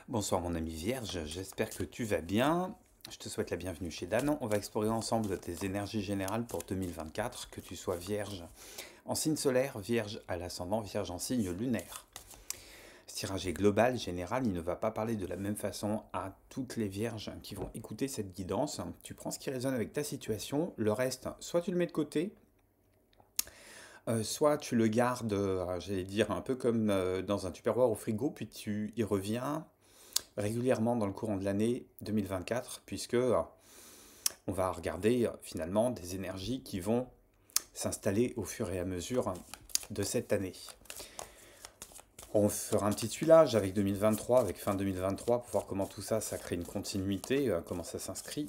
Bonsoir mon ami Vierge, j'espère que tu vas bien. Je te souhaite la bienvenue chez Dan. On va explorer ensemble tes énergies générales pour 2024, que tu sois Vierge en signe solaire, Vierge à l'ascendant, Vierge en signe lunaire. Ce tirage est global, général, il ne va pas parler de la même façon à toutes les Vierges qui vont écouter cette guidance. Tu prends ce qui résonne avec ta situation, le reste, soit tu le mets de côté, soit tu le gardes, j'allais dire, un peu comme dans un tupperware au frigo, puis tu y reviens régulièrement dans le courant de l'année 2024, puisque on va regarder finalement des énergies qui vont s'installer au fur et à mesure de cette année. On fera un petit tuilage avec 2023, avec fin 2023, pour voir comment tout ça, ça crée une continuité, comment ça s'inscrit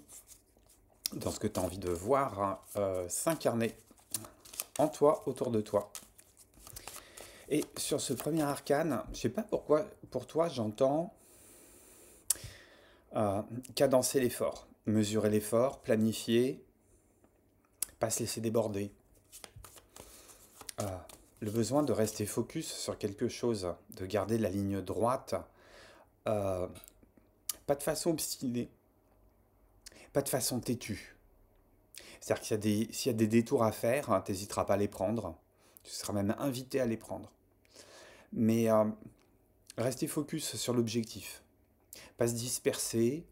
dans ce que tu as envie de voir s'incarner en toi, autour de toi. Et sur ce premier arcane, je sais pas pourquoi, pour toi, j'entends cadencer l'effort, mesurer l'effort, planifier, pas se laisser déborder. Euh, le besoin de rester focus sur quelque chose, de garder la ligne droite, euh, pas de façon obstinée, pas de façon têtue. C'est-à-dire s'il y a des détours à faire, hein, t'hésiteras pas à les prendre, tu seras même invité à les prendre. Mais rester focus sur l'objectif, pas se disperser,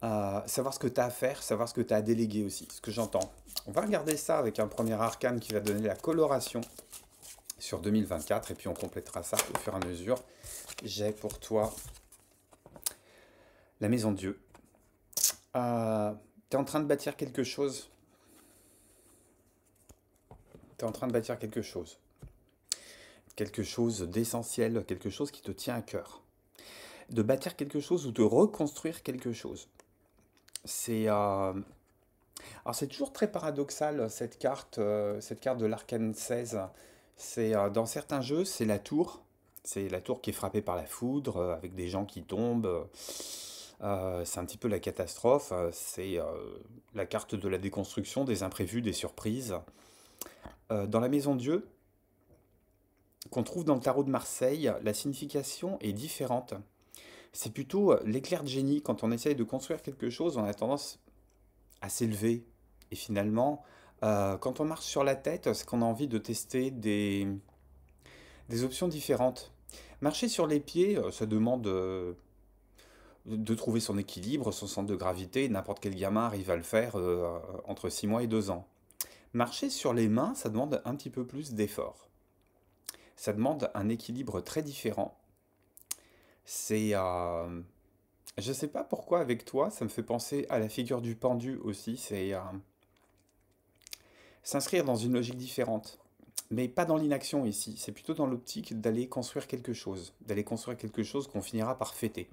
savoir ce que tu as à faire, savoir ce que tu as à déléguer aussi, ce que j'entends. On va regarder ça avec un premier arcane qui va donner la coloration sur 2024 et puis on complétera ça au fur et à mesure. J'ai pour toi la maison de Dieu. Tu es en train de bâtir quelque chose. Tu es en train de bâtir quelque chose. Quelque chose d'essentiel, quelque chose qui te tient à cœur. De bâtir quelque chose ou de reconstruire quelque chose. Alors c'est toujours très paradoxal cette carte de l'arcane 16. Dans certains jeux, c'est la tour. C'est la tour qui est frappée par la foudre, avec des gens qui tombent. C'est un petit peu la catastrophe. C'est la carte de la déconstruction, des imprévus, des surprises. Dans la Maison Dieu, qu'on trouve dans le tarot de Marseille, la signification est différente. C'est plutôt l'éclair de génie. Quand on essaye de construire quelque chose, on a tendance à s'élever. Et finalement, quand on marche sur la tête, c'est qu'on a envie de tester des options différentes. Marcher sur les pieds, ça demande de trouver son équilibre, son centre de gravité. N'importe quel gamin arrive à le faire entre 6 mois et 2 ans. Marcher sur les mains, ça demande un petit peu plus d'effort. Ça demande un équilibre très différent. C'est... je sais pas pourquoi avec toi, ça me fait penser à la figure du pendu aussi. C'est s'inscrire dans une logique différente. Mais pas dans l'inaction ici, c'est plutôt dans l'optique d'aller construire quelque chose qu'on finira par fêter.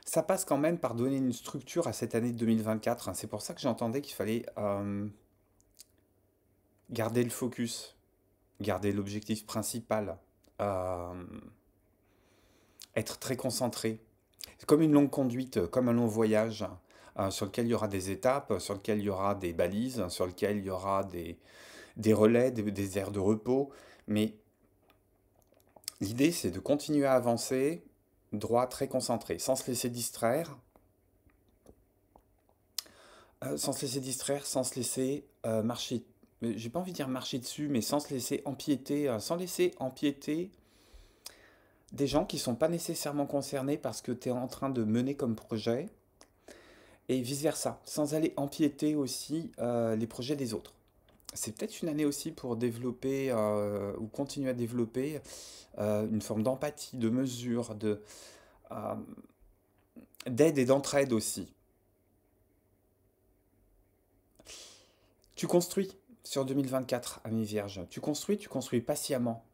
Ça passe quand même par donner une structure à cette année de 2024, hein. C'est pour ça que j'entendais qu'il fallait garder le focus, garder l'objectif principal, euh, être très concentré. C'est comme une longue conduite, comme un long voyage, sur lequel il y aura des étapes, sur lequel il y aura des balises, sur lequel il y aura des relais, des aires de repos. Mais l'idée, c'est de continuer à avancer, droit, très concentré, sans se laisser distraire, sans se laisser marcher. J'ai pas envie de dire marcher dessus, mais sans se laisser empiéter, sans laisser empiéter des gens qui sont pas nécessairement concernés par ce que tu es en train de mener comme projet, et vice-versa, sans aller empiéter aussi les projets des autres. C'est peut-être une année aussi pour développer ou continuer à développer une forme d'empathie, de mesure, euh, d'aide et d'entraide aussi. Tu construis sur 2024, ami Vierge. Tu construis patiemment,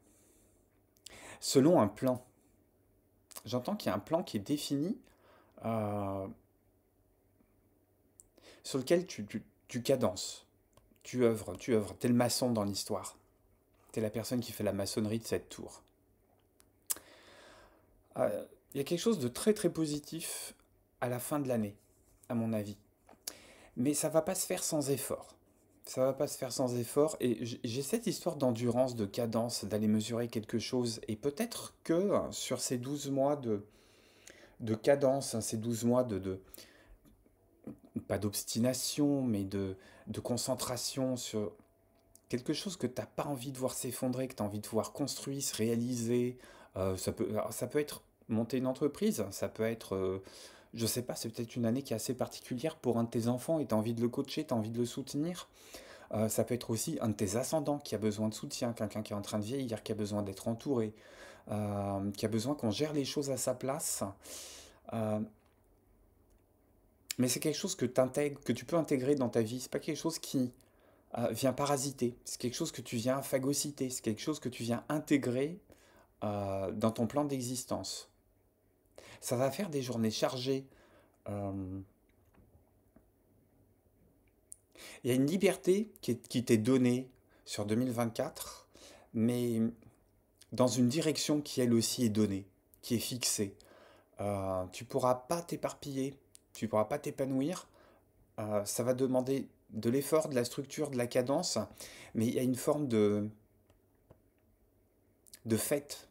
selon un plan. J'entends qu'il y a un plan qui est défini, euh, sur lequel tu cadences, tu œuvres. T'es le maçon dans l'histoire. T'es la personne qui fait la maçonnerie de cette tour. Il y a quelque chose de très très positif à la fin de l'année, à mon avis. Mais ça va pas se faire sans effort. Ça va pas se faire sans effort. Et j'ai cette histoire d'endurance, de cadence, d'aller mesurer quelque chose. Et peut-être que sur ces 12 mois de cadence, hein, ces 12 mois pas d'obstination, mais de concentration sur quelque chose que tu n'as pas envie de voir s'effondrer, que tu as envie de voir construire, se réaliser. Alors, ça peut être monter une entreprise, ça peut être, je sais pas, c'est peut-être une année qui est assez particulière pour un de tes enfants et tu as envie de le coacher, tu as envie de le soutenir. Ça peut être aussi un de tes ascendants qui a besoin de soutien, quelqu'un qui est en train de vieillir, qui a besoin d'être entouré, qui a besoin qu'on gère les choses à sa place. Euh, mais c'est quelque chose que, que tu peux intégrer dans ta vie. C'est pas quelque chose qui vient parasiter. C'est quelque chose que tu viens phagocyter. C'est quelque chose que tu viens intégrer dans ton plan d'existence. Ça va faire des journées chargées. Euh, Il y a une liberté qui t'est donnée sur 2024, mais dans une direction qui elle aussi est donnée, qui est fixée. Tu pourras pas t'éparpiller, tu pourras pas t'épanouir. Ça va demander de l'effort, de la structure, de la cadence, mais il y a une forme de fête,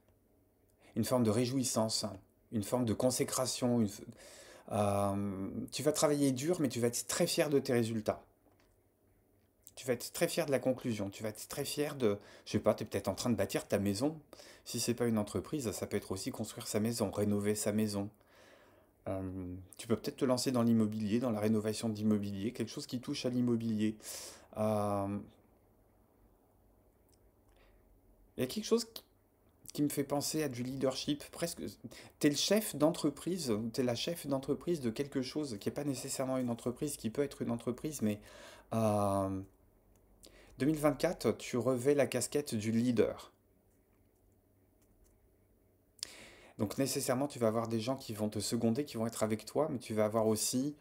une forme de réjouissance, une forme de consécration. Tu vas travailler dur, mais tu vas être très fier de tes résultats. Tu vas être très fier de la conclusion. Tu vas être très fier de, je sais pas, tu es peut-être en train de bâtir ta maison. Si c'est pas une entreprise, ça peut être aussi construire sa maison, rénover sa maison. Tu peux peut-être te lancer dans l'immobilier, dans la rénovation d'immobilier, quelque chose qui touche à l'immobilier. Euh, Il y a quelque chose qui me fait penser à du leadership, presque. Tu es le chef d'entreprise, ou tu es la chef d'entreprise de quelque chose qui n'est pas nécessairement une entreprise, qui peut être une entreprise, mais euh, 2024, tu revêts la casquette du leader. Donc nécessairement, tu vas avoir des gens qui vont te seconder, qui vont être avec toi, mais tu vas avoir aussi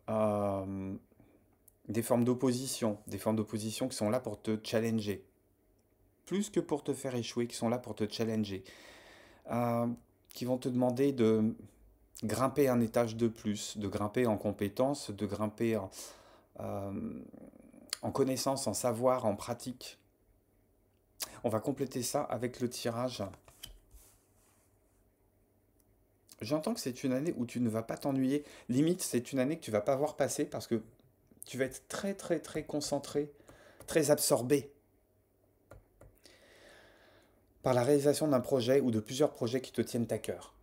euh, des formes d'opposition qui sont là pour te challenger, plus que pour te faire échouer, qui sont là pour te challenger, Euh, qui vont te demander de grimper un étage de plus, de grimper en compétences, de grimper euh, en connaissance, en savoir, en pratique. On va compléter ça avec le tirage. J'entends que c'est une année où tu ne vas pas t'ennuyer. Limite, c'est une année que tu vas pas voir passer parce que tu vas être très très très concentré, très absorbé par la réalisation d'un projet ou de plusieurs projets qui te tiennent à cœur.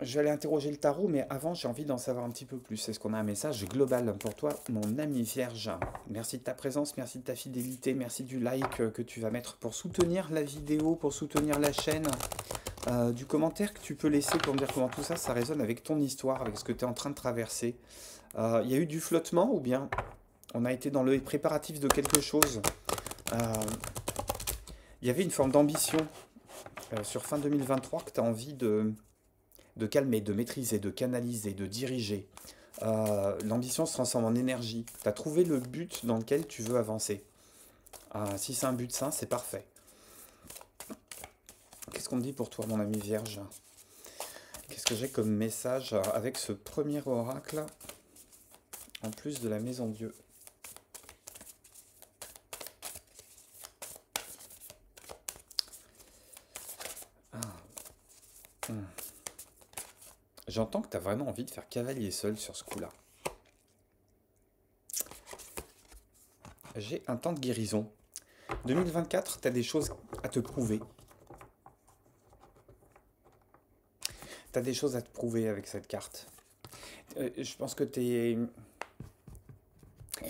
Je vais aller interroger le tarot, mais avant, j'ai envie d'en savoir un petit peu plus. Est-ce qu'on a un message global pour toi, mon ami Vierge? Merci de ta présence, merci de ta fidélité, merci du like que tu vas mettre pour soutenir la vidéo, pour soutenir la chaîne. Du commentaire que tu peux laisser pour me dire comment tout ça, ça résonne avec ton histoire, avec ce que tu es en train de traverser. Il y a eu du flottement ou bien on a été dans le préparatif de quelque chose? Euh, Il y avait une forme d'ambition sur fin 2023 que tu as envie de calmer, de maîtriser, de canaliser, de diriger. L'ambition se transforme en énergie. Tu as trouvé le but dans lequel tu veux avancer. Si c'est un but sain, c'est parfait. Qu'est-ce qu'on me dit pour toi, mon ami Vierge? Qu'est-ce que j'ai comme message avec ce premier oracle, en plus de la Maison Dieu? Ah. Hmm. J'entends que tu as vraiment envie de faire cavalier seul sur ce coup-là. J'ai un temps de guérison. 2024, tu as des choses à te prouver. Tu as des choses à te prouver avec cette carte. Je pense que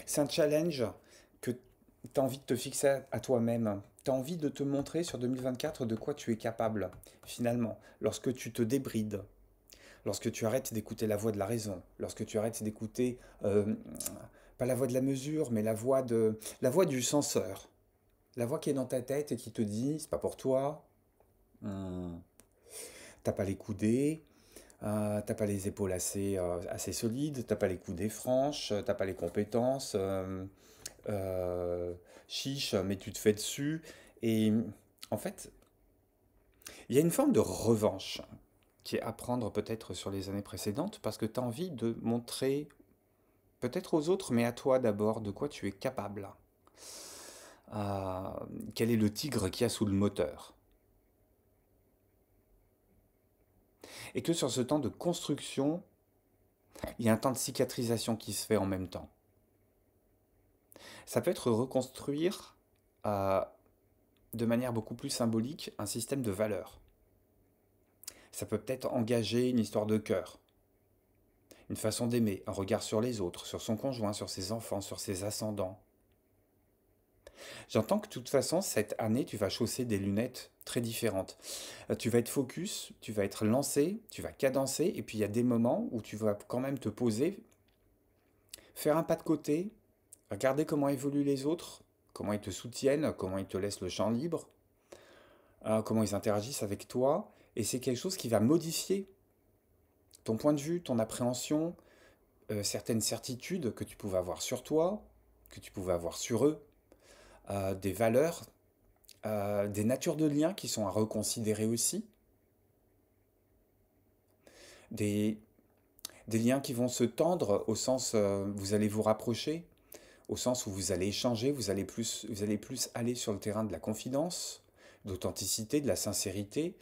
c'est un challenge que tu as envie de te fixer à toi-même. Tu as envie de te montrer sur 2024 de quoi tu es capable, finalement, lorsque tu te débrides, lorsque tu arrêtes d'écouter la voix de la raison, lorsque tu arrêtes d'écouter, pas la voix de la mesure, mais la voix du censeur, la voix qui est dans ta tête et qui te dit, c'est pas pour toi, t'as pas les coudées, t'as pas les épaules assez solides, t'as pas les coudées franches, t'as pas les compétences, euh, chiche, mais tu te fais dessus. Et en fait, il y a une forme de revanche qui est à prendre peut-être sur les années précédentes, parce que tu as envie de montrer, peut-être aux autres, mais à toi d'abord, de quoi tu es capable. Euh, Quel est le tigre qu'il y a sous le moteur? Et que sur ce temps de construction, il y a un temps de cicatrisation qui se fait en même temps. Ça peut être reconstruire euh, de manière beaucoup plus symbolique un système de valeurs. Ça peut peut-être engager une histoire de cœur, une façon d'aimer, un regard sur les autres, sur son conjoint, sur ses enfants, sur ses ascendants. J'entends que de toute façon, cette année, tu vas chausser des lunettes très différentes. Tu vas être focus, tu vas être lancé, tu vas cadencer, et puis il y a des moments où tu vas quand même te poser, faire un pas de côté, regarder comment évoluent les autres, comment ils te soutiennent, comment ils te laissent le champ libre, comment ils interagissent avec toi, et c'est quelque chose qui va modifier ton point de vue, ton appréhension, certaines certitudes que tu pouvais avoir sur toi, que tu pouvais avoir sur eux, des valeurs, des natures de liens qui sont à reconsidérer aussi, des, des liens qui vont se tendre au sens vous allez vous rapprocher, au sens où vous allez échanger, vous allez plus aller sur le terrain de la confidence, d'authenticité, de la sincérité.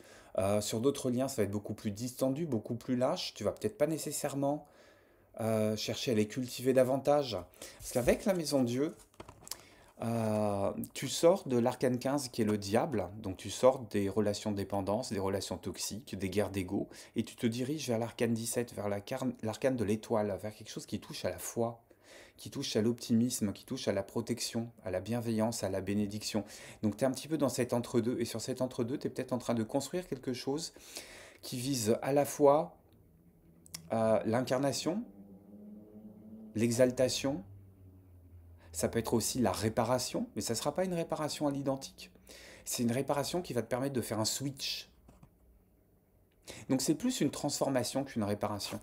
Sur d'autres liens, ça va être beaucoup plus distendu, beaucoup plus lâche. Tu vas peut-être pas nécessairement chercher à les cultiver davantage. Parce qu'avec la maison Dieu, tu sors de l'arcane 15 qui est le diable, donc tu sors des relations de dépendance, des relations toxiques, des guerres d'ego, et tu te diriges vers l'arcane 17, vers l'arcane de l'étoile, vers quelque chose qui touche à la foi, qui touche à l'optimisme, qui touche à la protection, à la bienveillance, à la bénédiction. Donc tu es un petit peu dans cet entre-deux, et sur cet entre-deux, tu es peut-être en train de construire quelque chose qui vise à la fois l'incarnation, l'exaltation, ça peut être aussi la réparation, mais ça ne sera pas une réparation à l'identique. C'est une réparation qui va te permettre de faire un switch. Donc c'est plus une transformation qu'une réparation.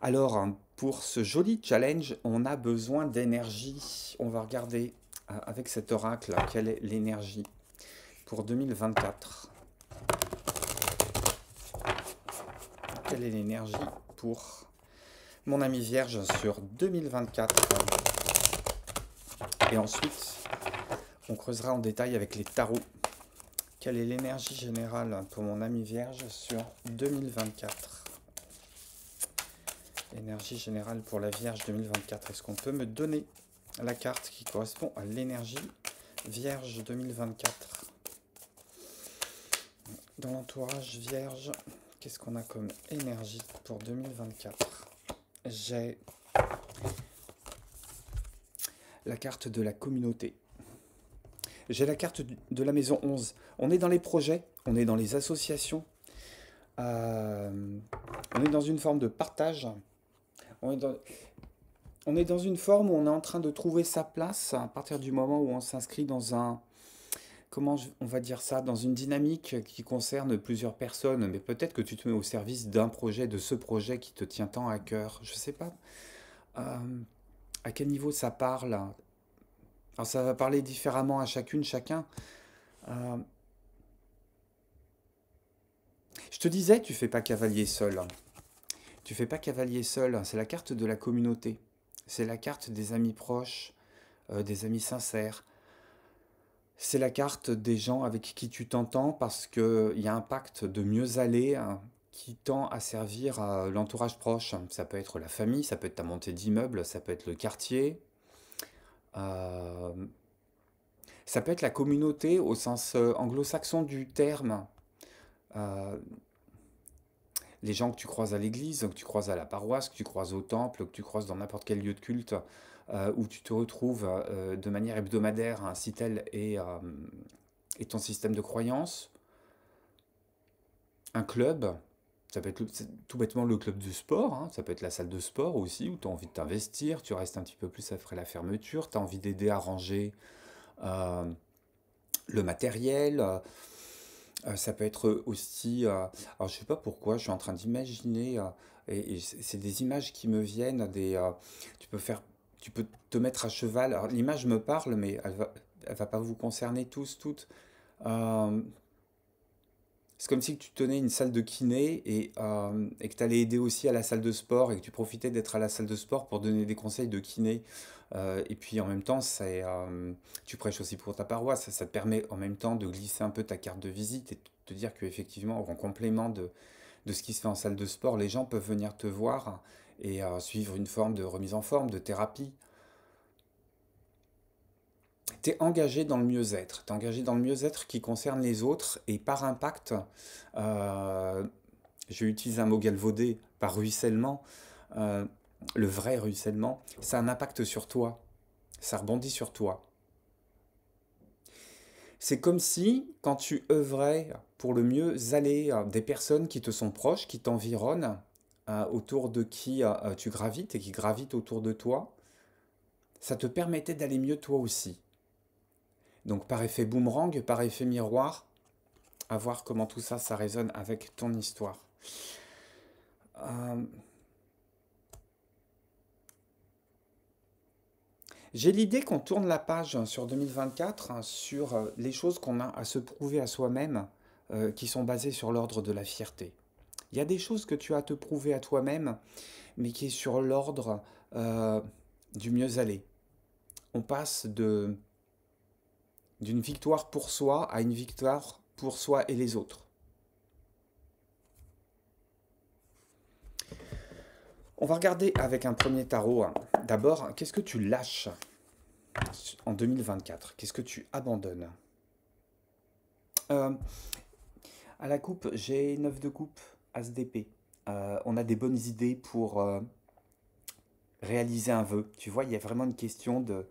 Alors, pour ce joli challenge, on a besoin d'énergie. On va regarder avec cet oracle quelle est l'énergie pour 2024. Quelle est l'énergie pour mon ami Vierge sur 2024? Et ensuite, on creusera en détail avec les tarots. Quelle est l'énergie générale pour mon ami Vierge sur 2024? L'énergie générale pour la Vierge 2024. Est-ce qu'on peut me donner la carte qui correspond à l'énergie Vierge 2024? Dans l'entourage Vierge, qu'est-ce qu'on a comme énergie pour 2024? J'ai la carte de la communauté. J'ai la carte de la maison 11. On est dans les projets, on est dans les associations, on est dans une forme de partage. On est dans une forme où on est en train de trouver sa place à partir du moment où on s'inscrit dans un, on va dire ça, dans une dynamique qui concerne plusieurs personnes, mais peut-être que tu te mets au service d'un projet, de ce projet qui te tient tant à cœur. Je ne sais pas à quel niveau ça parle. Alors ça va parler différemment à chacune, chacun. Euh, je te disais, tu fais pas cavalier seul. Tu fais pas cavalier seul, c'est la carte de la communauté. C'est la carte des amis proches, des amis sincères. C'est la carte des gens avec qui tu t'entends parce qu'il y a un pacte de mieux aller hein, qui tend à servir à l'entourage proche. Ça peut être la famille, ça peut être ta montée d'immeuble, ça peut être le quartier. euh, Ça peut être la communauté au sens anglo-saxon du terme. Euh, les gens que tu croises à l'église, que tu croises à la paroisse, que tu croises au temple, que tu croises dans n'importe quel lieu de culte, où tu te retrouves de manière hebdomadaire, hein, si tel est ton système de croyance. Un club, ça peut être tout bêtement le club de sport, hein, ça peut être la salle de sport aussi, où tu as envie de t'investir, tu restes un petit peu plus après la fermeture, tu as envie d'aider à ranger euh, le matériel. Ça peut être aussi, alors je sais pas pourquoi, je suis en train d'imaginer, et c'est des images qui me viennent, tu peux faire, tu peux te mettre à cheval. Alors l'image me parle, mais elle va pas vous concerner tous, toutes. Euh, C'est comme si tu tenais une salle de kiné et que tu allais aider aussi à la salle de sport et que tu profitais d'être à la salle de sport pour donner des conseils de kiné. Et puis en même temps, tu prêches aussi pour ta paroisse. Ça te permet en même temps de glisser un peu ta carte de visite et de te dire qu'effectivement, en complément de ce qui se fait en salle de sport, les gens peuvent venir te voir et suivre une forme de remise en forme, de thérapie. Tu es engagé dans le mieux-être. Tu es engagé dans le mieux-être qui concerne les autres et par impact, euh, je vais utiliser un mot galvaudé, par ruissellement, euh, le vrai ruissellement, ça a un impact sur toi. Ça rebondit sur toi. C'est comme si, quand tu œuvrais pour le mieux aller des personnes qui te sont proches, qui t'environnent, autour de qui tu gravites et qui gravitent autour de toi, ça te permettait d'aller mieux toi aussi. Donc par effet boomerang, par effet miroir, à voir comment tout ça, ça résonne avec ton histoire. Euh, J'ai l'idée qu'on tourne la page sur 2024, sur les choses qu'on a à se prouver à soi-même, qui sont basées sur l'ordre de la fierté. Il y a des choses que tu as à te prouver à toi-même, mais qui est sur l'ordre du mieux aller. On passe d'une victoire pour soi à une victoire pour soi et les autres. On va regarder avec un premier tarot. D'abord, qu'est-ce que tu lâches en 2024? Qu'est-ce que tu abandonnes? Euh, À la coupe, j'ai 9 de coupe, as d'épée. On a des bonnes idées pour réaliser un vœu. Tu vois, il y a vraiment une question de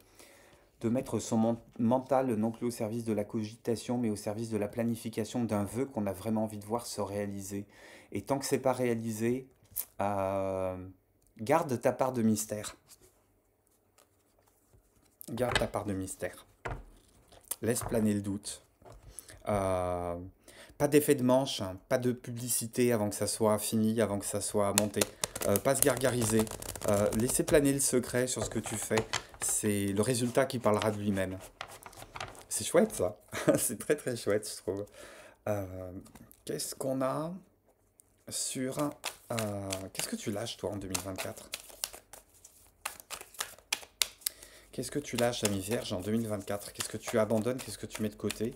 mettre son mental non plus au service de la cogitation, mais au service de la planification d'un vœu qu'on a vraiment envie de voir se réaliser. Et tant que c'est pas réalisé, euh, garde ta part de mystère. Garde ta part de mystère. Laisse planer le doute. Euh, Pas d'effet de manche, hein, pas de publicité avant que ça soit fini, avant que ça soit monté. Pas se gargariser. Laissez planer le secret sur ce que tu fais. C'est le résultat qui parlera de lui-même. C'est chouette ça. C'est très très chouette, je trouve. Euh, Qu'est-ce qu'on a sur... qu'est-ce que tu lâches toi en 2024? Qu'est-ce que tu lâches, ami Vierge, en 2024? Qu'est-ce que tu abandonnes? Qu'est-ce que tu mets de côté?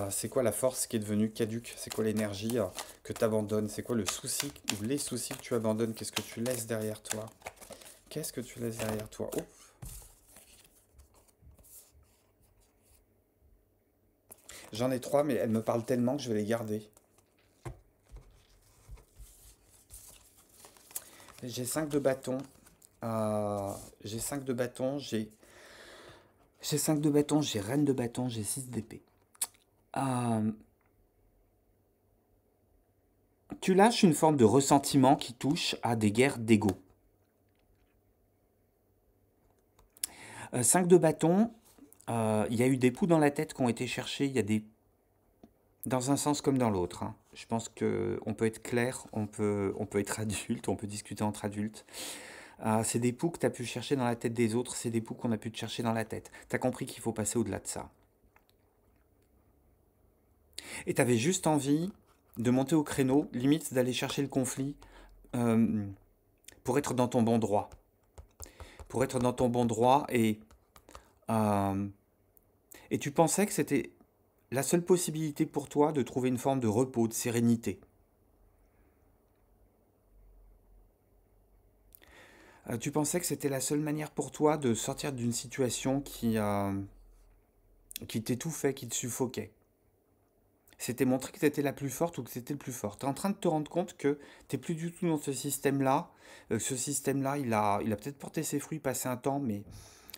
C'est quoi la force qui est devenue caduque? C'est quoi l'énergie que tu abandonnes? C'est quoi le souci ou les soucis que tu abandonnes? Qu'est-ce que tu laisses derrière toi? Qu'est-ce que tu laisses derrière toi? Oh, j'en ai trois, mais elles me parlent tellement que je vais les garder. J'ai 5 de bâton. J'ai 5 de bâton. J'ai 5 de bâton. J'ai reine de bâton. J'ai 6 d'épée. Euh, Tu lâches une forme de ressentiment qui touche à des guerres d'ego. 5 de bâton, il y a eu des poux dans la tête qui ont été cherchés, il y a des dans un sens comme dans l'autre, hein. Je pense qu'on peut être clair, on peut être adulte, on peut discuter entre adultes. C'est des poux que tu as pu chercher dans la tête des autres, c'est des poux qu'on a pu te chercher dans la tête. Tu as compris qu'il faut passer au-delà de ça. Et tu avais juste envie de monter au créneau, limite d'aller chercher le conflit euh, pour être dans ton bon droit. Pour être dans ton bon droit euh, et tu pensais que c'était la seule possibilité pour toi de trouver une forme de repos, de sérénité. Tu pensais que c'était la seule manière pour toi de sortir d'une situation qui t'étouffait, qui te suffoquait. C'était montrer que tu étais la plus forte ou que tu étais le plus fort. Tu es en train de te rendre compte que tu n'es plus du tout dans ce système-là. Ce système-là, il a peut-être porté ses fruits, passé un temps, mais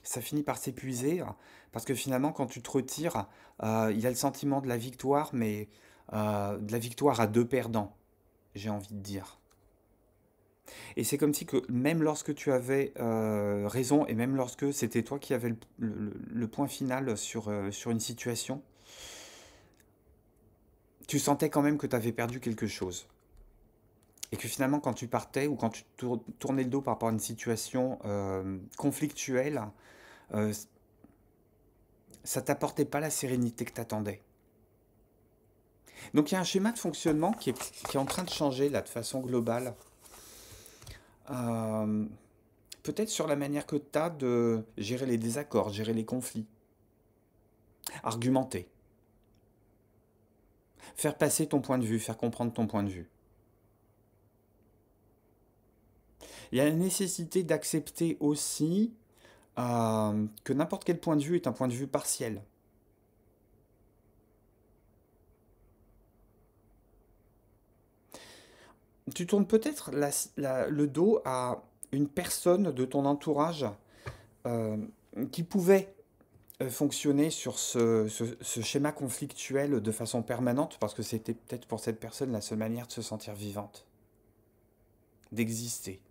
ça finit par s'épuiser. Parce que finalement, quand tu te retires, il y a le sentiment de la victoire, mais de la victoire à deux perdants, j'ai envie de dire. Et c'est comme si que même lorsque tu avais raison et même lorsque c'était toi qui avais le point final sur une situation, tu sentais quand même que tu avais perdu quelque chose. Et que finalement, quand tu partais ou quand tu tournais le dos par rapport à une situation conflictuelle, euh, ça t'apportait pas la sérénité que tu attendais. Donc il y a un schéma de fonctionnement qui est en train de changer là de façon globale. Euh, Peut-être sur la manière que tu as de gérer les désaccords, gérer les conflits, argumenter, faire passer ton point de vue, faire comprendre ton point de vue. Il y a la nécessité d'accepter aussi que n'importe quel point de vue est un point de vue partiel. Tu tournes peut-être le dos à une personne de ton entourage euh, qui pouvait fonctionner sur ce schéma conflictuel de façon permanente parce que c'était peut-être pour cette personne la seule manière de se sentir vivante, d'exister.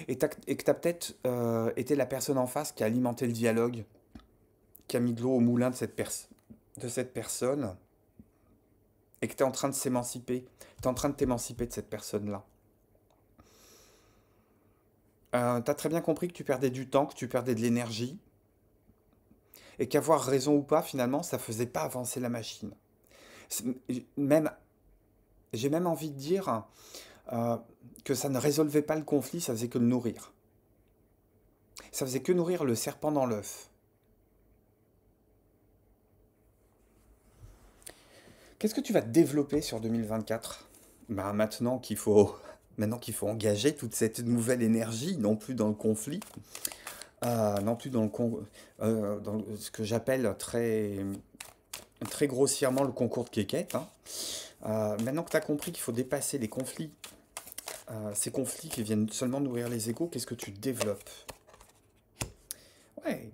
Et que tu as peut-être été la personne en face qui a alimenté le dialogue, qui a mis de l'eau au moulin de cette personne et que tu es en train de s'émanciper. Tu es en train de t'émanciper de cette personne-là. Tu as très bien compris que tu perdais du temps, que tu perdais de l'énergie et qu'avoir raison ou pas, finalement, ça faisait pas avancer la machine. C'est- Même, j'ai même envie de dire euh, que ça ne résolvait pas le conflit, ça faisait que le nourrir. Ça faisait que nourrir le serpent dans l'œuf. Qu'est-ce que tu vas développer sur 2024? Bah, maintenant qu'il faut engager toute cette nouvelle énergie, non plus dans le conflit, non plus dans ce que j'appelle très grossièrement le concours de quéquette, hein. Maintenant que tu as compris qu'il faut dépasser les conflits, ces conflits qui viennent seulement nourrir les égos, qu'est-ce que tu développes? Ouais.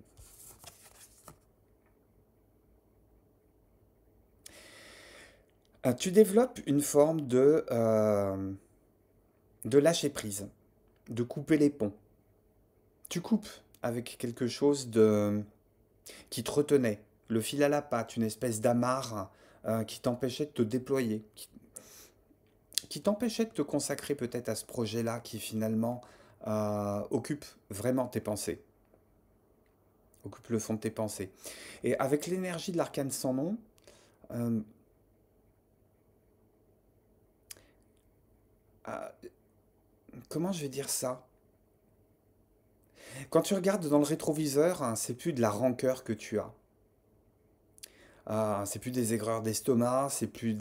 Tu développes une forme de lâcher prise, de couper les ponts. Tu coupes avec quelque chose qui te retenait, le fil à la patte, une espèce d'amarre qui t'empêchait de te déployer, qui t'empêchait de te consacrer peut-être à ce projet-là qui finalement occupe vraiment tes pensées, occupe le fond de tes pensées. Et avec l'énergie de l'arcane sans nom, euh, euh, comment je vais dire ça? Quand tu regardes dans le rétroviseur, hein, c'est plus de la rancœur que tu as. C'est plus des aigreurs d'estomac, c'est plus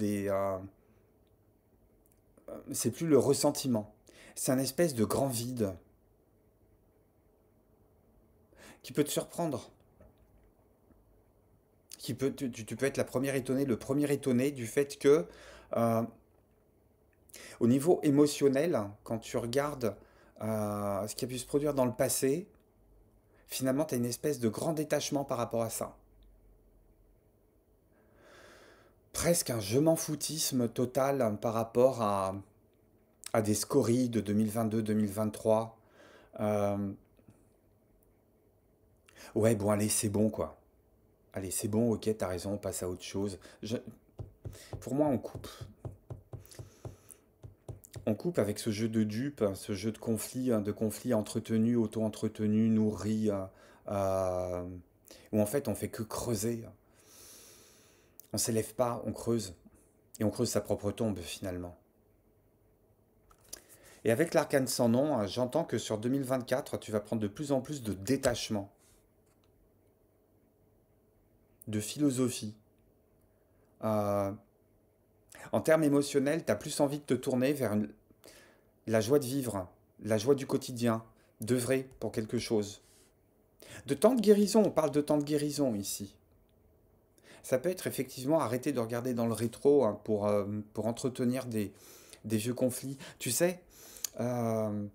le ressentiment. C'est un espèce de grand vide qui peut te surprendre. Tu peux être la première étonnée, le premier étonné du fait que, euh, au niveau émotionnel, quand tu regardes ce qui a pu se produire dans le passé, finalement, tu as une espèce de grand détachement par rapport à ça. Presque un je m'en foutisme total par rapport à des scories de 2022-2023. Euh, ouais, bon, allez, c'est bon, quoi. Allez, c'est bon, ok, t'as raison, on passe à autre chose. Pour moi, on coupe. On coupe avec ce jeu de dupes, hein, ce jeu de conflit entretenu, auto-entretenu, nourri, euh, où en fait on fait que creuser. On s'élève pas, on creuse. Et on creuse sa propre tombe finalement. Et avec l'arcane sans nom, j'entends que sur 2024, tu vas prendre de plus en plus de détachement, de philosophie. Euh, En termes émotionnels, tu as plus envie de te tourner vers la joie de vivre, la joie du quotidien, d'œuvrer pour quelque chose. De temps de guérison, on parle de temps de guérison ici. Ça peut être effectivement arrêter de regarder dans le rétro hein, pour entretenir des vieux conflits. Tu sais, euh,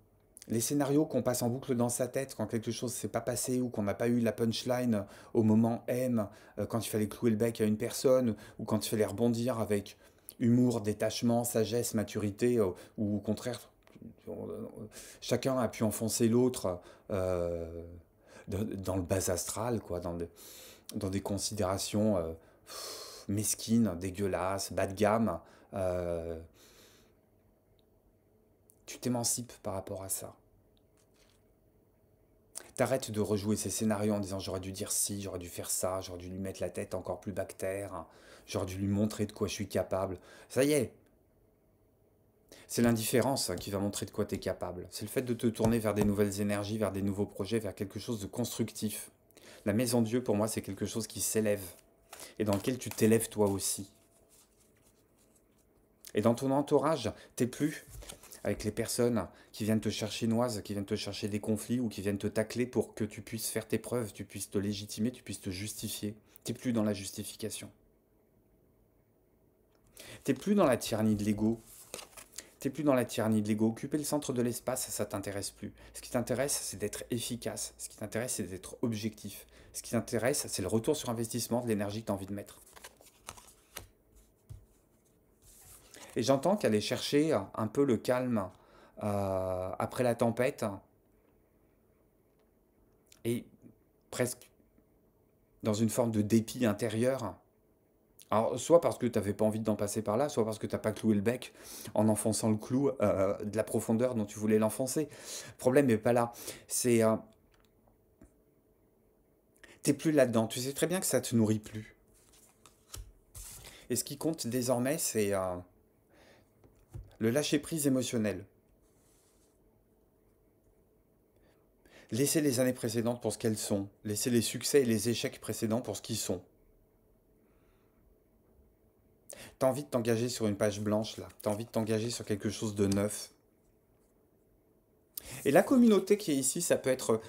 les scénarios qu'on passe en boucle dans sa tête quand quelque chose ne s'est pas passé ou qu'on n'a pas eu la punchline au moment M, quand il fallait clouer le bec à une personne ou quand il fallait rebondir avec humour, détachement, sagesse, maturité, ou au contraire, chacun a pu enfoncer l'autre dans le bas astral, quoi, dans des considérations mesquines, dégueulasses, bas de gamme. euh, Tu t'émancipes par rapport à ça. T'arrêtes de rejouer ces scénarios en disant j'aurais dû dire ci, j'aurais dû faire ça, j'aurais dû lui mettre la tête encore plus bactère, j'aurais dû lui montrer de quoi je suis capable. Ça y est, c'est l'indifférence qui va montrer de quoi tu es capable. C'est le fait de te tourner vers des nouvelles énergies, vers des nouveaux projets, vers quelque chose de constructif. La maison Dieu, pour moi, c'est quelque chose qui s'élève et dans lequel tu t'élèves toi aussi. Et dans ton entourage, t'es plus avec les personnes qui viennent te chercher noise, qui viennent te chercher des conflits ou qui viennent te tacler pour que tu puisses faire tes preuves, tu puisses te légitimer, tu puisses te justifier. T'es plus dans la justification. T'es plus dans la tyrannie de l'ego. T'es plus dans la tyrannie de l'ego. Occuper le centre de l'espace, ça t'intéresse plus. Ce qui t'intéresse, c'est d'être efficace. Ce qui t'intéresse, c'est d'être objectif. Ce qui t'intéresse, c'est le retour sur investissement de l'énergie que tu as envie de mettre. Et j'entends qu'aller chercher un peu le calme après la tempête et presque dans une forme de dépit intérieur. Alors, soit parce que tu n'avais pas envie d'en passer par là, soit parce que tu n'as pas cloué le bec en enfonçant le clou de la profondeur dont tu voulais l'enfoncer. Le problème n'est pas là. C'est t'es plus là-dedans. Tu sais très bien que ça te nourrit plus. Et ce qui compte désormais, c'est le lâcher-prise émotionnel. Laisser les années précédentes pour ce qu'elles sont. Laisser les succès et les échecs précédents pour ce qu'ils sont. T'as envie de t'engager sur une page blanche, là. T'as envie de t'engager sur quelque chose de neuf. Et la communauté qui est ici, ça peut être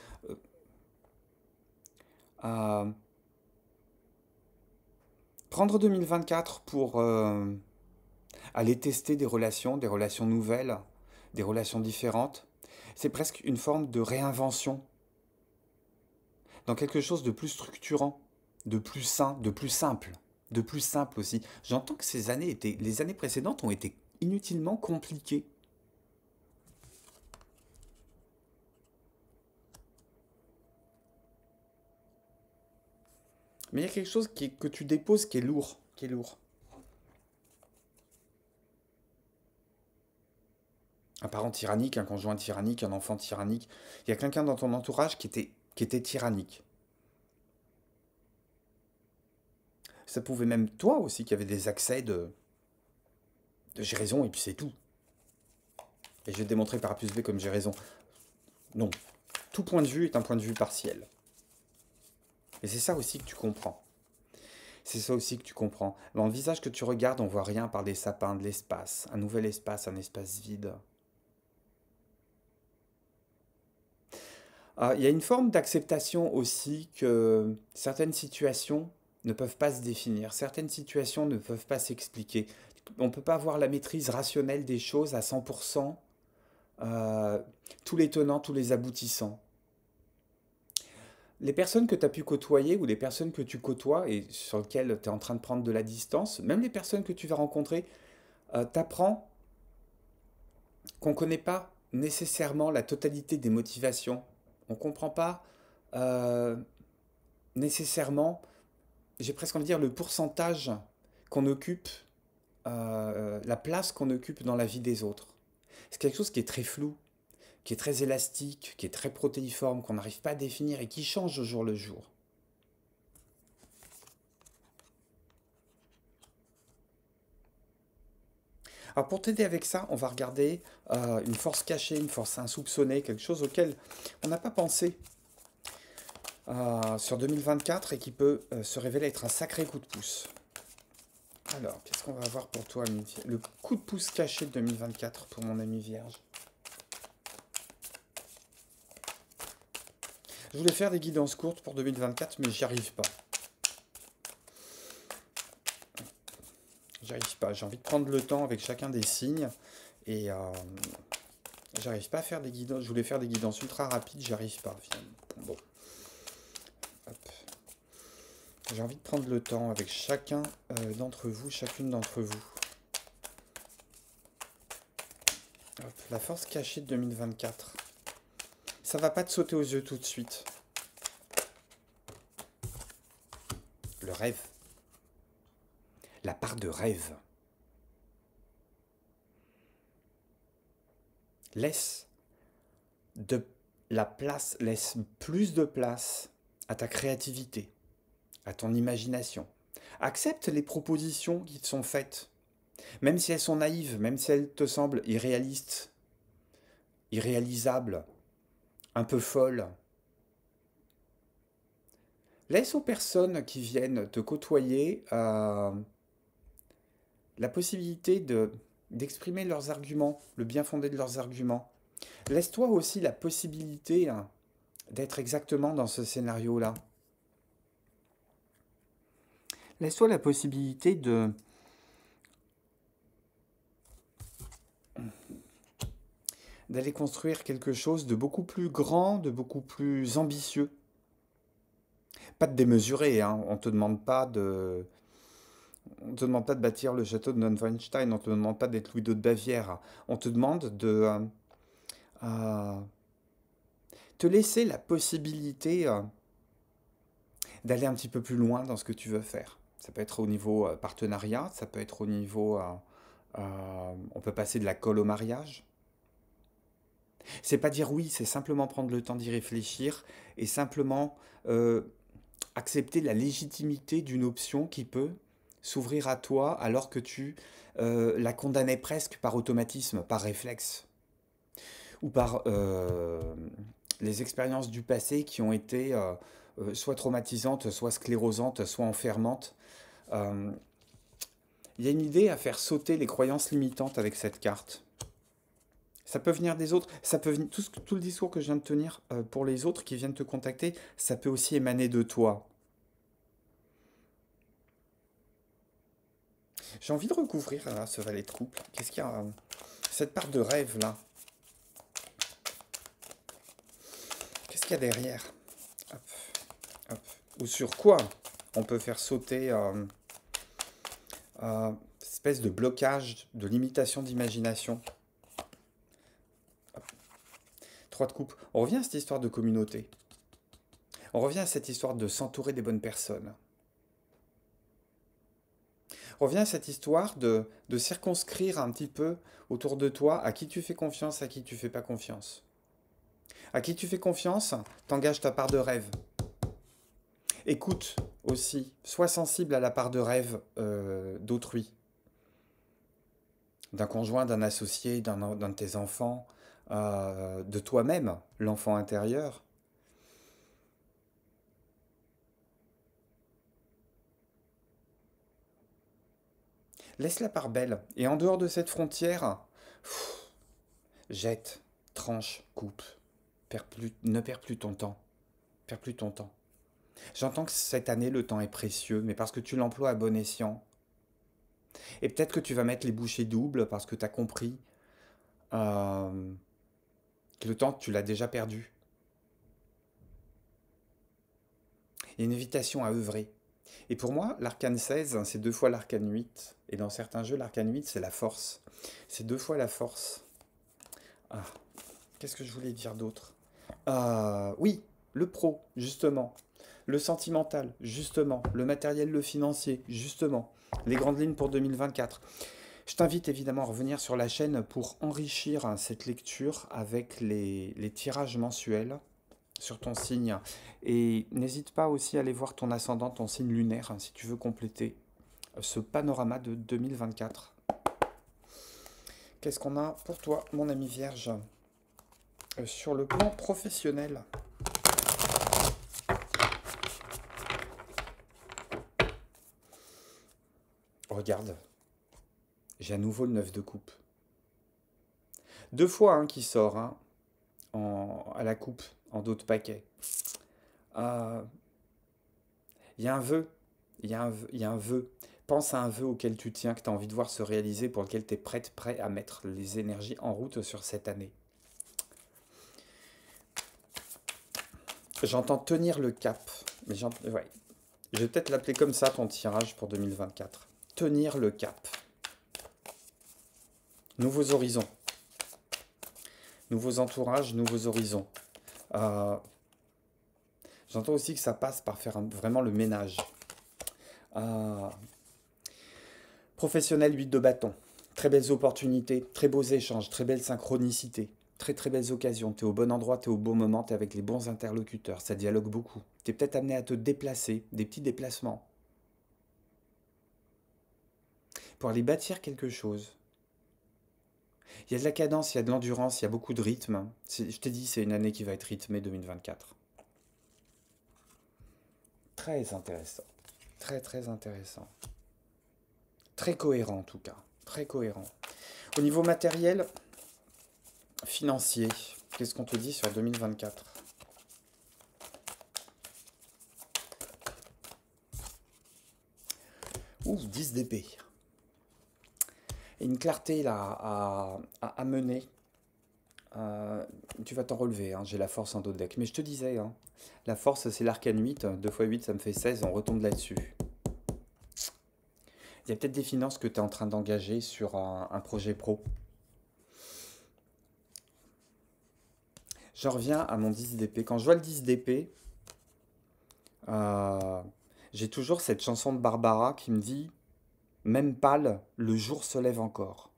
euh, prendre 2024 pour aller tester des relations nouvelles, des relations différentes. C'est presque une forme de réinvention dans quelque chose de plus structurant, de plus sain, de plus simple, de plus simple aussi. J'entends que les années précédentes ont été inutilement compliquées. Mais il y a quelque chose que tu déposes qui est lourd, qui est lourd. Un parent tyrannique, un conjoint tyrannique, un enfant tyrannique. Il y a quelqu'un dans ton entourage qui était tyrannique. Ça pouvait même toi aussi qui avait des accès de j'ai raison et puis c'est tout. Et je vais te démontrer par A plus B comme j'ai raison. Non. Tout point de vue est un point de vue partiel. Et c'est ça aussi que tu comprends. C'est ça aussi que tu comprends. Dans le visage que tu regardes, on voit rien par des sapins, de l'espace. Un nouvel espace, un espace vide. Il y a une forme d'acceptation aussi que certaines situations ne peuvent pas se définir, certaines situations ne peuvent pas s'expliquer. On ne peut pas avoir la maîtrise rationnelle des choses à 100%, tous les tenants, tous les aboutissants. Les personnes que tu as pu côtoyer ou les personnes que tu côtoies et sur lesquelles tu es en train de prendre de la distance, même les personnes que tu vas rencontrer, t'apprends qu'on ne connaît pas nécessairement la totalité des motivations. On ne comprend pas euh, nécessairement, j'ai presque envie de dire, le pourcentage qu'on occupe, la place qu'on occupe dans la vie des autres. C'est quelque chose qui est très flou, qui est très élastique, qui est très protéiforme, qu'on n'arrive pas à définir et qui change au jour le jour. Alors pour t'aider avec ça, on va regarder une force cachée, une force insoupçonnée, quelque chose auquel on n'a pas pensé sur 2024 et qui peut se révéler être un sacré coup de pouce. Alors, qu'est-ce qu'on va avoir pour toi, ami Vierge? Le coup de pouce caché de 2024 pour mon ami Vierge. Je voulais faire des guidances courtes pour 2024, mais j'y arrive pas. J'y arrive pas. J'ai envie de prendre le temps avec chacun des signes et j'arrive pas à faire des guidances. Je voulais faire des guidances ultra rapides, j'y arrive pas finalement. Bon. Hop. J'ai envie de prendre le temps avec chacun d'entre vous, chacune d'entre vous. Hop. La force cachée de 2024. Ça va pas te sauter aux yeux tout de suite. Le rêve. La part de rêve. Laisse de la place, laisse plus de place à ta créativité, à ton imagination. Accepte les propositions qui te sont faites, même si elles sont naïves, même si elles te semblent irréalistes, irréalisables, un peu folles. Laisse aux personnes qui viennent te côtoyer la possibilité d'exprimer leurs arguments, le bien fondé de leurs arguments. Laisse-toi aussi la possibilité d'être exactement dans ce scénario-là. Laisse-toi la possibilité d'aller construire quelque chose de beaucoup plus grand, de beaucoup plus ambitieux. Pas de démesuré, hein. On te demande pas de bâtir le château de Neuschwanstein, on te demande pas d'être Louis II de Bavière. On te demande de te laisser la possibilité d'aller un petit peu plus loin dans ce que tu veux faire. Ça peut être au niveau partenariat, ça peut être au niveau... on peut passer de la colle au mariage. C'est pas dire oui, c'est simplement prendre le temps d'y réfléchir et simplement accepter la légitimité d'une option qui peut s'ouvrir à toi alors que tu la condamnais presque par automatisme, par réflexe, ou par les expériences du passé qui ont été soit traumatisantes, soit sclérosantes, soit enfermantes. Euh, Il y a une idée à faire sauter les croyances limitantes avec cette carte. Ça peut venir des autres, ça peut venir, tout le discours que je viens de tenir pour les autres qui viennent te contacter, ça peut aussi émaner de toi. J'ai envie de recouvrir là, ce valet de coupe. Qu'est-ce qu'il y a cette part de rêve là? Qu'est-ce qu'il y a derrière? Hop, hop. Ou sur quoi on peut faire sauter cette espèce de blocage, de limitation d'imagination? 3 de coupe. On revient à cette histoire de communauté. On revient à cette histoire de s'entourer des bonnes personnes. On revient à cette histoire de circonscrire un petit peu autour de toi à qui tu fais confiance, à qui tu fais pas confiance. À qui tu fais confiance, t'engages ta part de rêve. Écoute aussi, sois sensible à la part de rêve d'autrui. D'un conjoint, d'un associé, d'un de tes enfants, de toi-même, l'enfant intérieur. Laisse la part belle. Et en dehors de cette frontière, jette, tranche, coupe. Ne perds plus ton temps. Perds plus ton temps. J'entends que cette année, le temps est précieux, mais parce que tu l'emploies à bon escient. Et peut-être que tu vas mettre les bouchées doubles parce que tu as compris euh, que le temps, tu l'as déjà perdu. Il y a une invitation à œuvrer. Et pour moi, l'arcane 16, c'est 2 fois l'arcane 8. Et dans certains jeux, l'arcane 8, c'est la force. C'est 2 fois la force. Ah, qu'est-ce que je voulais dire d'autre? Oui, le pro, justement. Le sentimental, justement. Le matériel, le financier, justement. Les grandes lignes pour 2024. Je t'invite évidemment à revenir sur la chaîne pour enrichir cette lecture avec les tirages mensuels sur ton signe. Et n'hésite pas aussi à aller voir ton ascendant, ton signe lunaire, si tu veux compléter ce panorama de 2024. Qu'est-ce qu'on a pour toi, mon ami Vierge, sur le plan professionnel? Regarde, j'ai à nouveau le 9 de coupe. 2 fois qui sort à la coupe, en dos de paquet. Il y a un vœu. Il y a un vœu. Pense à un vœu auquel tu tiens, que tu as envie de voir se réaliser, pour lequel tu es prêt à mettre les énergies en route sur cette année. J'entends tenir le cap. Mais ouais. Je vais peut-être l'appeler comme ça, ton tirage pour 2024. Tenir le cap. Nouveaux horizons. Nouveaux entourages, nouveaux horizons. J'entends aussi que ça passe par faire vraiment le ménage. Professionnel 8 de bâton. Très belles opportunités, très beaux échanges, très belle synchronicité. Très très belles occasions, tu es au bon endroit, tu es au bon moment, tu es avec les bons interlocuteurs, ça dialogue beaucoup. Tu es peut-être amené à te déplacer, des petits déplacements, pour aller bâtir quelque chose. Il y a de la cadence, il y a de l'endurance, il y a beaucoup de rythme. Je t'ai dit, c'est une année qui va être rythmée 2024. Très intéressant. Très très intéressant. Très cohérent en tout cas. Très cohérent. Au niveau matériel, financier, qu'est-ce qu'on te dit sur 2024? Ouh, 10 d'épée. Et une clarté là à mener. Tu vas t'en relever, hein, j'ai la force en dos de deck. Mais je te disais, hein, la force c'est l'arcane 8, 2 x 8 ça me fait 16, on retombe là-dessus. Il y a peut-être des finances que tu es en train d'engager sur un projet pro. Je reviens à mon 10 d'épée. Quand je vois le 10 d'épée, euh, j'ai toujours cette chanson de Barbara qui me dit, même pâle, le jour se lève encore.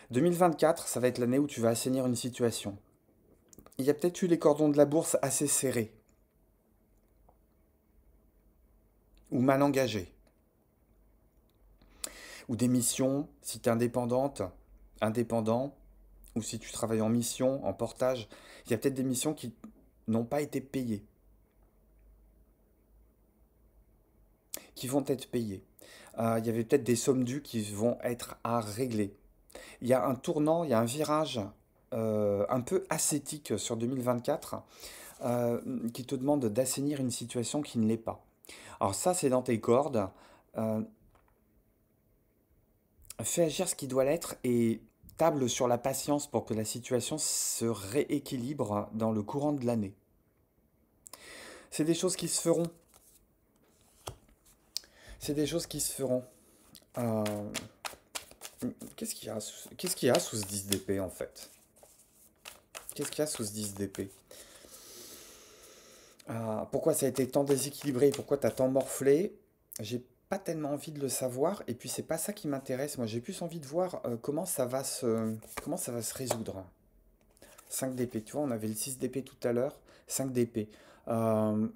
2024, ça va être l'année où tu vas assainir une situation. Il y a peut-être eu les cordons de la bourse assez serrés, ou mal engagés, ou des missions, si tu es indépendante, indépendant, ou si tu travailles en mission, en portage, il y a peut-être des missions qui n'ont pas été payées, qui vont être payées. Il y avait peut-être des sommes dues qui vont être à régler. Il y a un tournant, il y a un virage un peu ascétique sur 2024 qui te demande d'assainir une situation qui ne l'est pas. Alors ça, c'est dans tes cordes. Euh, Fais agir ce qui doit l'être et table sur la patience pour que la situation se rééquilibre dans le courant de l'année. C'est des choses qui se feront. C'est des choses qui se feront. Euh, qu'est-ce qu'il y a sous ce 10 d'épée en fait? Qu'est-ce qu'il y a sous ce 10 d'épée? Pourquoi ça a été tant déséquilibré? Pourquoi tu as tant morflé? J'ai pas tellement envie de le savoir. Et puis c'est pas ça qui m'intéresse. Moi j'ai plus envie de voir comment ça va se résoudre. 5 d'épée. Tu vois, on avait le 6 d'épée tout à l'heure. 5 d'épée. Euh,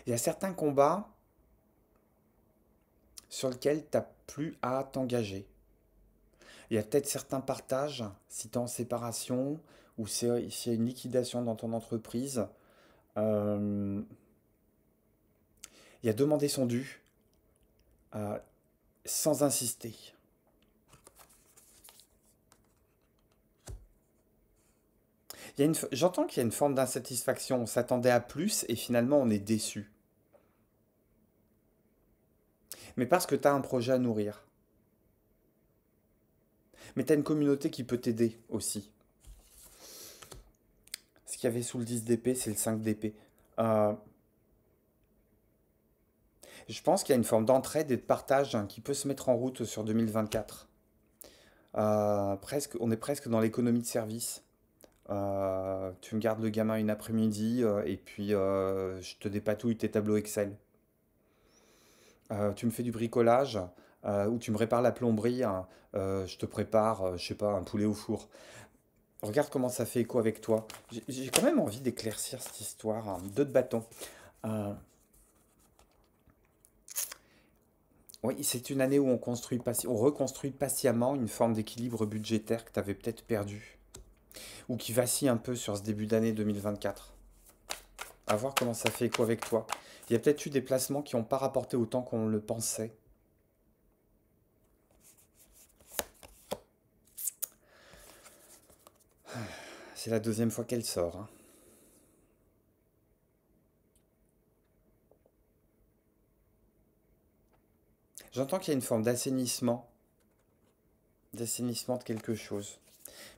Il y a certains combats sur lesquels tu n'as plus à t'engager. Il y a peut-être certains partages, si tu es en séparation ou s'il y a une liquidation dans ton entreprise. euh, il y a demander son dû euh, sans insister. J'entends qu'il y a une forme d'insatisfaction. On s'attendait à plus et finalement on est déçu. Mais parce que tu as un projet à nourrir. Mais tu as une communauté qui peut t'aider aussi. Ce qu'il y avait sous le 10 d'épée, c'est le 5 d'épée. Euh, je pense qu'il y a une forme d'entraide et de partage hein, qui peut se mettre en route sur 2024. On est presque dans l'économie de service. Tu me gardes le gamin une après-midi et puis je te dépatouille tes tableaux Excel. Tu me fais du bricolage ou tu me répares la plomberie, hein, je te prépare, je sais pas, un poulet au four. Regarde comment ça fait écho avec toi. J'ai quand même envie d'éclaircir cette histoire. Hein. Deux de bâton. Euh, oui, c'est une année où on reconstruit patiemment une forme d'équilibre budgétaire que tu avais peut-être perdu ou qui vacille un peu sur ce début d'année 2024. À voir comment ça fait écho avec toi. Il y a peut-être eu des placements qui n'ont pas rapporté autant qu'on le pensait. C'est la deuxième fois qu'elle sort. Hein. J'entends qu'il y a une forme d'assainissement de quelque chose.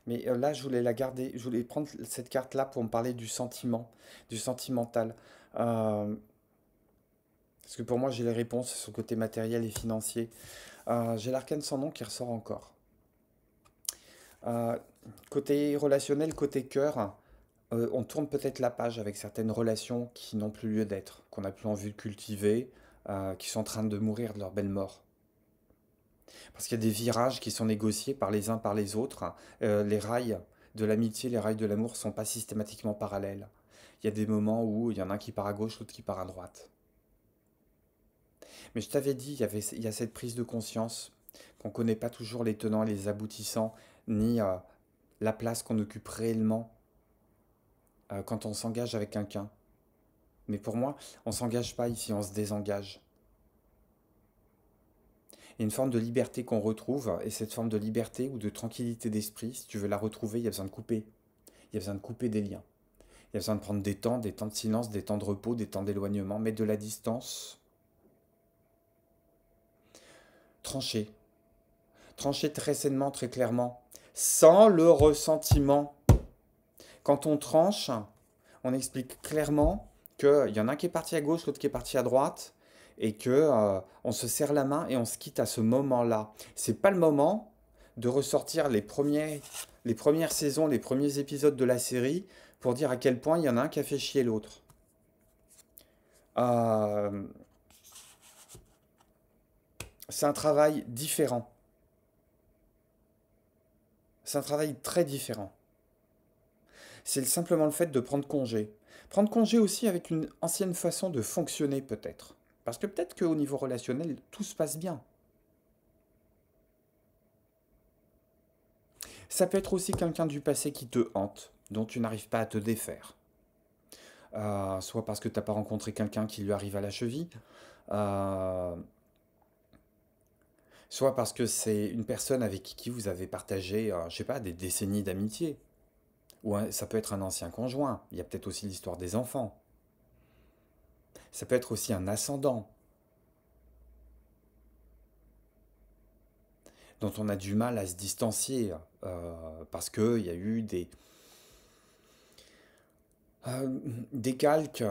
Mais là, je voulais la garder, je voulais prendre cette carte-là pour me parler du sentiment, du sentimental. Euh, Parce que pour moi, j'ai les réponses sur le côté matériel et financier. J'ai l'arcane sans nom qui ressort encore. Euh, Côté relationnel, côté cœur, on tourne peut-être la page avec certaines relations qui n'ont plus lieu d'être, qu'on n'a plus envie de cultiver, qui sont en train de mourir de leur belle mort. Parce qu'il y a des virages qui sont négociés par les uns par les autres. Les rails de l'amitié, les rails de l'amour ne sont pas systématiquement parallèles. Il y a des moments où il y en a un qui part à gauche, l'autre qui part à droite. Mais je t'avais dit, il y a cette prise de conscience qu'on ne connaît pas toujours les tenants et les aboutissants, ni la place qu'on occupe réellement quand on s'engage avec quelqu'un. Mais pour moi, on ne s'engage pas ici, on se désengage. Il y a une forme de liberté qu'on retrouve, et cette forme de liberté ou de tranquillité d'esprit, si tu veux la retrouver, il y a besoin de couper. Il y a besoin de couper des liens. Il y a besoin de prendre des temps de silence, des temps de repos, des temps d'éloignement, mettre de la distance, trancher. Trancher très sainement, très clairement, sans le ressentiment. Quand on tranche, on explique clairement qu'il y en a un qui est parti à gauche, l'autre qui est parti à droite, et que on se serre la main et on se quitte à ce moment-là. C'est pas le moment de ressortir les premières saisons, les premiers épisodes de la série pour dire à quel point il y en a un qui a fait chier l'autre. Euh, c'est un travail différent. C'est un travail très différent. C'est simplement le fait de prendre congé. Prendre congé aussi avec une ancienne façon de fonctionner peut-être. Parce que peut-être qu'au niveau relationnel, tout se passe bien. Ça peut être aussi quelqu'un du passé qui te hante, dont tu n'arrives pas à te défaire. Soit parce que tu n'as pas rencontré quelqu'un qui lui arrive à la cheville, euh, soit parce que c'est une personne avec qui vous avez partagé, je sais pas, des décennies d'amitié. Ou ça peut être un ancien conjoint. Il y a peut-être aussi l'histoire des enfants. Ça peut être aussi un ascendant dont on a du mal à se distancier parce qu'il y a eu euh, des calques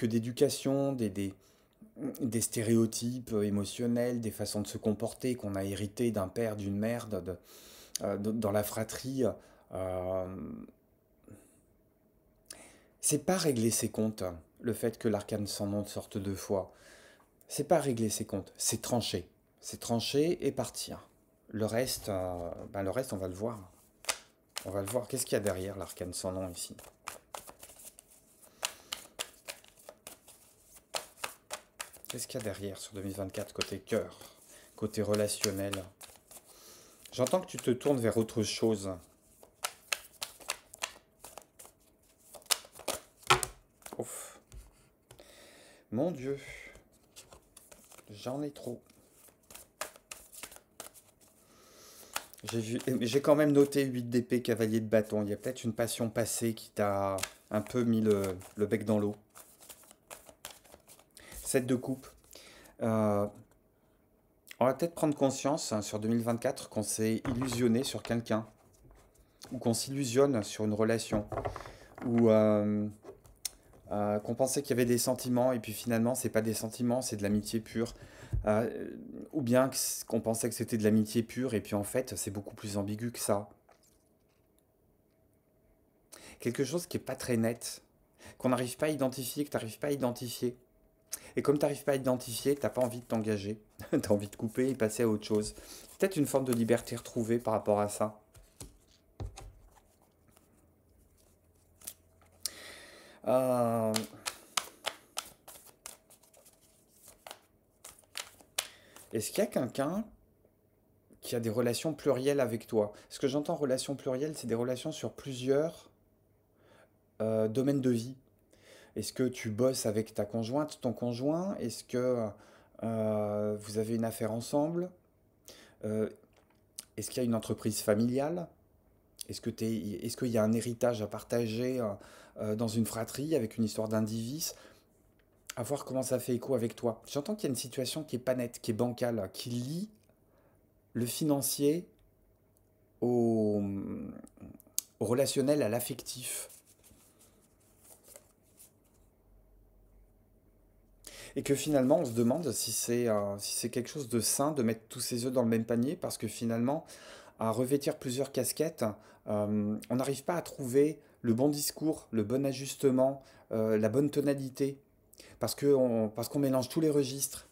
d'éducation, des stéréotypes émotionnels, des façons de se comporter qu'on a hérité d'un père, d'une mère, dans la fratrie. Euh, c'est pas régler ses comptes, le fait que l'arcane sans nom sorte deux fois. C'est pas régler ses comptes, c'est trancher. C'est trancher et partir. Le reste, on va le voir. On va le voir. Qu'est-ce qu'il y a derrière l'arcane sans nom ici? Qu'est-ce qu'il y a derrière sur 2024 côté cœur, côté relationnel? J'entends que tu te tournes vers autre chose. Ouf. Mon Dieu. J'en ai trop. J'ai quand même noté 8 d'épée, cavalier de bâton. Il y a peut-être une passion passée qui t'a un peu mis le bec dans l'eau. 7 de coupe. Euh, on va peut-être prendre conscience sur 2024 qu'on s'est illusionné sur quelqu'un. Ou qu'on s'illusionne sur une relation. Ou qu'on pensait qu'il y avait des sentiments et puis finalement c'est pas des sentiments, c'est de l'amitié pure. Euh, ou bien qu'on pensait que c'était de l'amitié pure et puis en fait c'est beaucoup plus ambigu que ça. Quelque chose qui est pas très net, qu'on n'arrive pas à identifier, que tu n'arrives pas à identifier. Et comme tu n'arrives pas à identifier, t'as pas envie de t'engager, tu as envie de couper et passer à autre chose. Peut-être une forme de liberté retrouvée par rapport à ça. Euh, Est-ce qu'il y a quelqu'un qui a des relations plurielles avec toi? Ce que j'entends relations plurielles, c'est des relations sur plusieurs domaines de vie. Est-ce que tu bosses avec ta conjointe, ton conjoint? Est-ce que vous avez une affaire ensemble? Euh, Est-ce qu'il y a une entreprise familiale? Est-ce qu'il y a un héritage à partager dans une fratrie avec une histoire d'indivis? À voir comment ça fait écho avec toi. J'entends qu'il y a une situation qui est pas nette, qui est bancale, qui lie le financier au, au relationnel, à l'affectif. Et que finalement, on se demande si c'est quelque chose de sain de mettre tous ses œufs dans le même panier, parce que finalement, à revêtir plusieurs casquettes, on n'arrive pas à trouver le bon discours, le bon ajustement, la bonne tonalité, parce qu'on mélange tous les registres.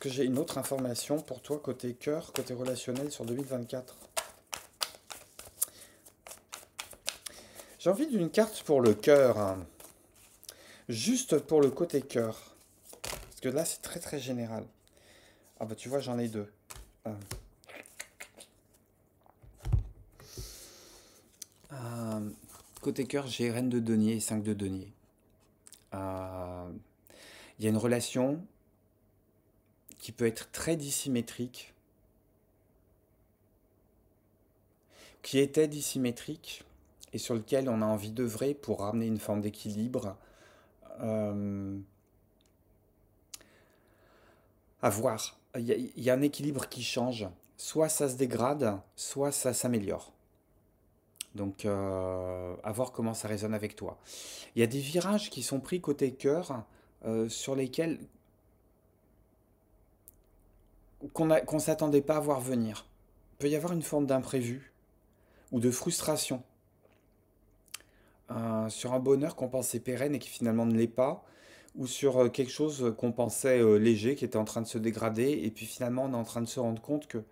que j'ai une autre information pour toi côté cœur, côté relationnel sur 2024? J'ai envie d'une carte pour le cœur, hein. Juste pour le côté cœur. Parce que là, c'est très très général. Ah bah tu vois, j'en ai deux. Euh, Côté cœur, j'ai Reine de denier et 5 de denier. Euh, Il y a une relation qui peut être très dissymétrique, qui était dissymétrique, et sur lequel on a envie d'œuvrer pour ramener une forme d'équilibre. Euh, à voir. Il y a un équilibre qui change. Soit ça se dégrade, soit ça s'améliore. Donc, à voir comment ça résonne avec toi. Il y a des virages qui sont pris côté cœur, sur lesquels qu'on s'attendait pas à voir venir. Il peut y avoir une forme d'imprévu ou de frustration, sur un bonheur qu'on pensait pérenne et qui finalement ne l'est pas, ou sur quelque chose qu'on pensait léger, qui était en train de se dégrader, et puis finalement on est en train de se rendre compte que,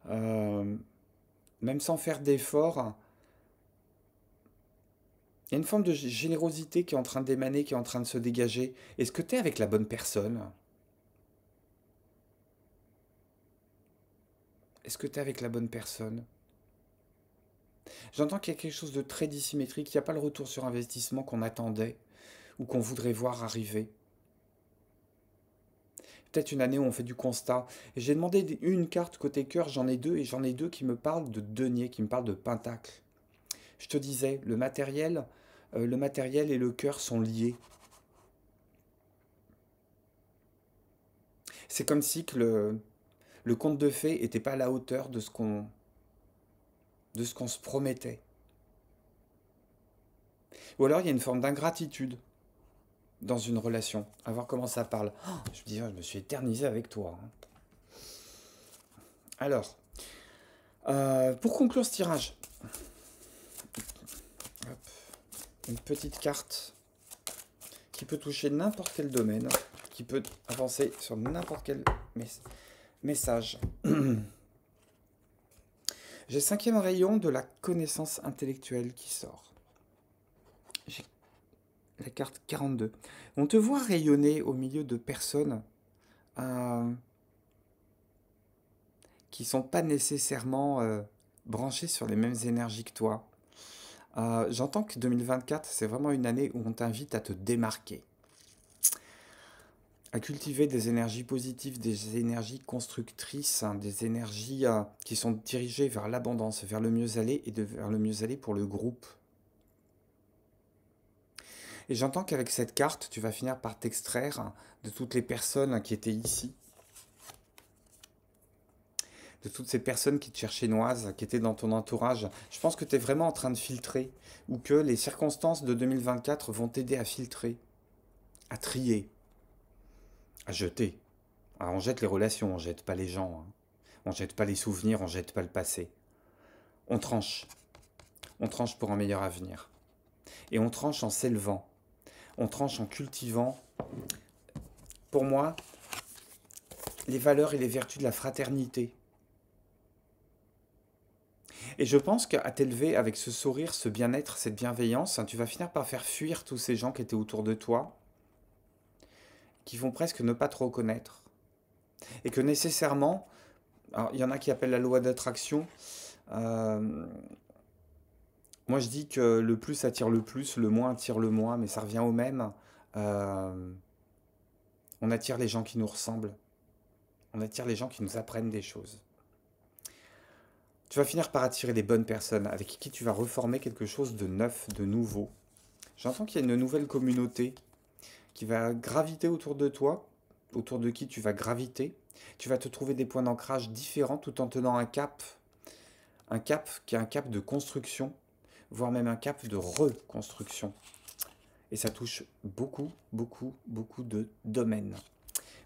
euh, même sans faire d'efforts, il y a une forme de générosité qui est en train d'émaner, qui est en train de se dégager. Est-ce que tu es avec la bonne personne? Est-ce que tu es avec la bonne personne? J'entends qu'il y a quelque chose de très dissymétrique, il n'y a pas le retour sur investissement qu'on attendait ou qu'on voudrait voir arriver. Peut-être une année où on fait du constat. Et j'ai demandé une carte côté cœur, j'en ai deux, et j'en ai deux qui me parlent de denier, qui me parlent de pentacle. Je te disais, le matériel et le cœur sont liés. C'est comme si que le conte de fées n'était pas à la hauteur de ce qu'on se promettait. Ou alors il y a une forme d'ingratitude dans une relation. À voir comment ça parle. Oh, je me dis, oh, je me suis éternisé avec toi, hein. Alors, pour conclure ce tirage, hop, une petite carte qui peut toucher n'importe quel domaine, qui peut avancer sur n'importe quel message. J'ai le 5e rayon de la connaissance intellectuelle qui sort. J'ai la carte 42. On te voit rayonner au milieu de personnes, qui sont pas nécessairement branchées sur les mêmes énergies que toi. J'entends que 2024, c'est vraiment une année où on t'invite à te démarquer, à cultiver des énergies positives, des énergies constructrices, hein, des énergies qui sont dirigées vers l'abondance, vers le mieux aller et vers le mieux aller pour le groupe. Et j'entends qu'avec cette carte, tu vas finir par t'extraire de toutes les personnes qui étaient ici, de toutes ces personnes qui te cherchaient noise, qui étaient dans ton entourage. Je pense que tu es vraiment en train de filtrer, ou que les circonstances de 2024 vont t'aider à filtrer, à trier, à jeter. Alors on jette les relations, on jette pas les gens, hein. On jette pas les souvenirs, on jette pas le passé. On tranche. On tranche pour un meilleur avenir. Et on tranche en s'élevant. On tranche en cultivant, pour moi, les valeurs et les vertus de la fraternité. Et je pense qu'à t'élever avec ce sourire, ce bien-être, cette bienveillance, hein, tu vas finir par faire fuir tous ces gens qui étaient autour de toi, qui vont presque ne pas te reconnaître. Et que nécessairement, alors, il y en a qui appellent la loi d'attraction. euh, Moi je dis que le plus attire le plus, le moins attire le moins, mais ça revient au même. Euh, on attire les gens qui nous ressemblent. On attire les gens qui nous apprennent des choses. Tu vas finir par attirer des bonnes personnes avec qui tu vas reformer quelque chose de neuf, de nouveau. J'entends qu'il y a une nouvelle communauté qui va graviter autour de toi, autour de qui tu vas graviter. Tu vas te trouver des points d'ancrage différents tout en tenant un cap qui est un cap de construction, voire même un cap de reconstruction. Et ça touche beaucoup, beaucoup, beaucoup de domaines.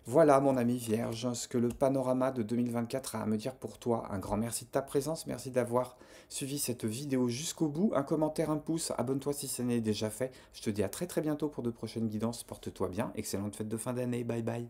Voilà, mon ami Vierge, ce que le panorama de 2024 a à me dire pour toi. Un grand merci de ta présence, merci d'avoir suivi cette vidéo jusqu'au bout. Un commentaire, un pouce, abonne-toi si ce n'est déjà fait. Je te dis à très très bientôt pour de prochaines guidances. Porte-toi bien, excellente fête de fin d'année, bye bye.